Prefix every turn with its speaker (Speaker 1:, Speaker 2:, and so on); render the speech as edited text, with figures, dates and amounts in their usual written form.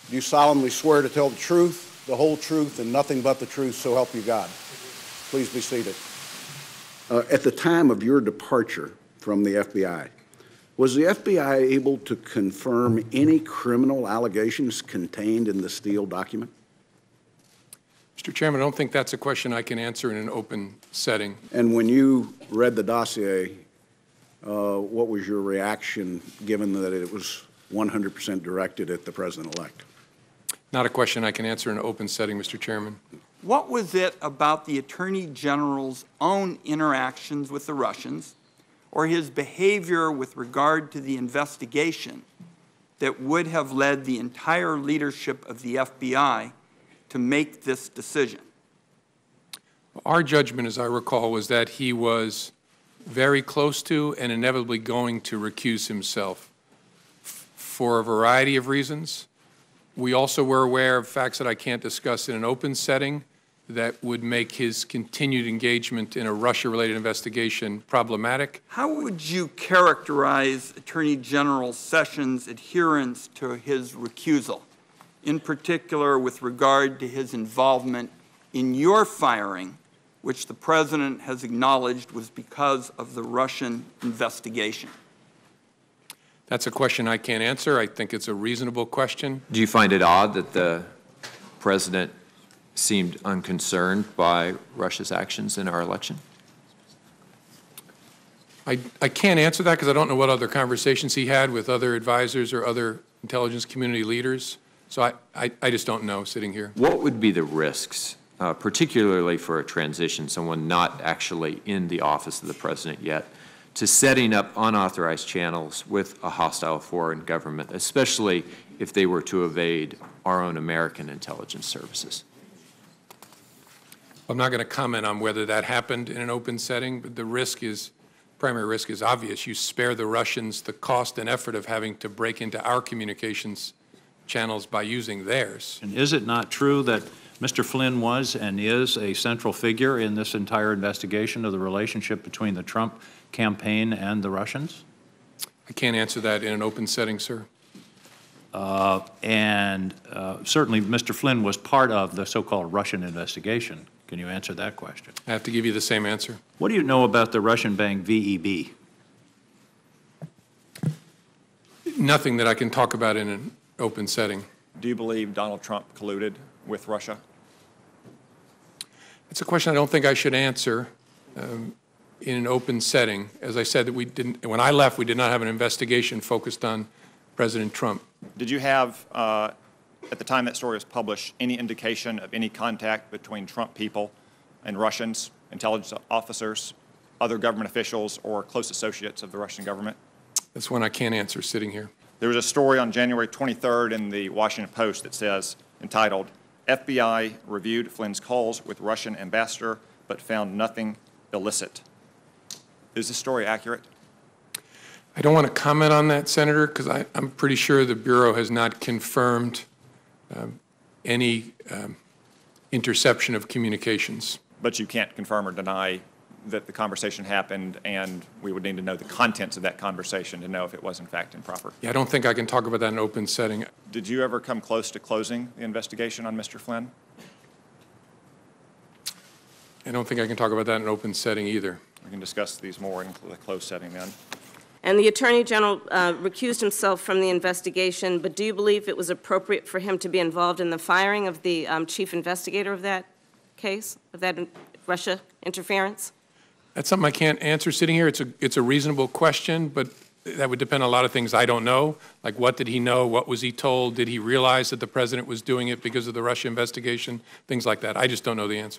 Speaker 1: Do you solemnly swear to tell the truth, the whole truth, and nothing but the truth, so help you God? Please be seated. At the time of your departure from the FBI, was the FBI able to confirm any criminal allegations contained in the Steele document?
Speaker 2: Mr. Chairman, I don't think that's a question I can answer in an open setting.
Speaker 1: And when you read the dossier, what was your reaction, given that it was 100% directed at the President-elect?
Speaker 2: Not a question I can answer in an open setting, Mr. Chairman.
Speaker 3: What was it about the Attorney General's own interactions with the Russians or his behavior with regard to the investigation that would have led the entire leadership of the FBI to make this decision?
Speaker 2: Our judgment, as I recall, was that he was very close to and inevitably going to recuse himself for a variety of reasons. We also were aware of facts that I can't discuss in an open setting that would make his continued engagement in a Russia-related investigation problematic.
Speaker 3: How would you characterize Attorney General Sessions' adherence to his recusal, in particular with regard to his involvement in your firing, which the President has acknowledged was because of the Russian investigation?
Speaker 2: That's a question I can't answer. I think it's a reasonable question.
Speaker 4: Do you find it odd that the President seemed unconcerned by Russia's actions in our election?
Speaker 2: I can't answer that because I don't know what other conversations he had with other advisors or other intelligence community leaders. So I just don't know sitting here.
Speaker 4: What would be the risks, particularly for a transition, someone not actually in the office of the President yet, to setting up unauthorized channels with a hostile foreign government, especially if they were to evade our own American intelligence services?
Speaker 2: I'm not going to comment on whether that happened in an open setting, but the primary risk is obvious. You spare the Russians the cost and effort of having to break into our communications channels by using theirs.
Speaker 5: And is it not true that Mr. Flynn was and is a central figure in this entire investigation of the relationship between the Trump campaign and the Russians?
Speaker 2: I can't answer that in an open setting, sir.
Speaker 5: Certainly Mr. Flynn was part of the so-called Russian investigation. Can you answer that question?
Speaker 2: I have to give you the same answer.
Speaker 5: What do you know about the Russian bank VEB?
Speaker 2: Nothing that I can talk about in an open setting.
Speaker 6: Do you believe Donald Trump colluded with Russia?
Speaker 2: It's a question I don't think I should answer in an open setting. As I said, that when I left, we did not have an investigation focused on President Trump.
Speaker 6: Did you have, at the time that story was published, any indication of any contact between Trump people and Russians, intelligence officers, other government officials, or close associates of the Russian government?
Speaker 2: That's one I can't answer sitting here.
Speaker 6: There was a story on January 23rd in the Washington Post that says, entitled, FBI reviewed Flynn's calls with Russian ambassador but found nothing illicit. Is this story accurate?
Speaker 2: I don't want to comment on that, Senator, because I'm pretty sure the Bureau has not confirmed any interception of communications.
Speaker 6: But you can't confirm or deny that the conversation happened, and we would need to know the contents of that conversation to know if it was in fact improper.
Speaker 2: Yeah, I don't think I can talk about that in an open setting.
Speaker 6: Did you ever come close to closing the investigation on Mr. Flynn?
Speaker 2: I don't think I can talk about that in an open setting either.
Speaker 6: We can discuss these more in the closed setting then.
Speaker 7: And the Attorney General recused himself from the investigation, but do you believe it was appropriate for him to be involved in the firing of the chief investigator of that case, of that Russia interference?
Speaker 2: That's something I can't answer sitting here. It's a reasonable question, but that would depend on a lot of things I don't know, like what did he know, what was he told, did he realize that the President was doing it because of the Russia investigation, things like that. I just don't know the answer.